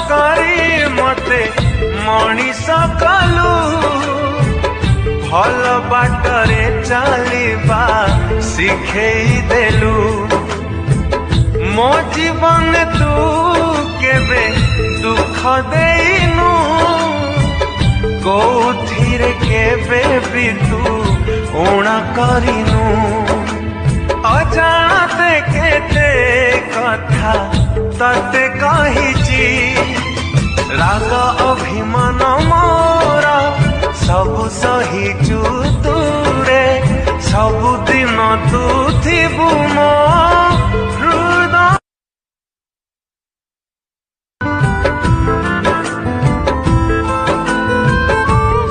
କରି ମତେ ମଣିଷ କଲୁ ଭଲ ବାଟରେ ଚାଲିବା ଶିଖେଇ ଦେଲୁ ମୋ ଜୀବନ ତୁ କେବେ ଦୁଃଖ ଦେଇନୁ କୋଉଥିରେ କେବେ ବି ତୁ ଊଣା କରିନୁ अजाणते केते कथा तते कहिची राग अभिमान मोर सबु सहिचु तूरे सबुदिन तू थिबु मो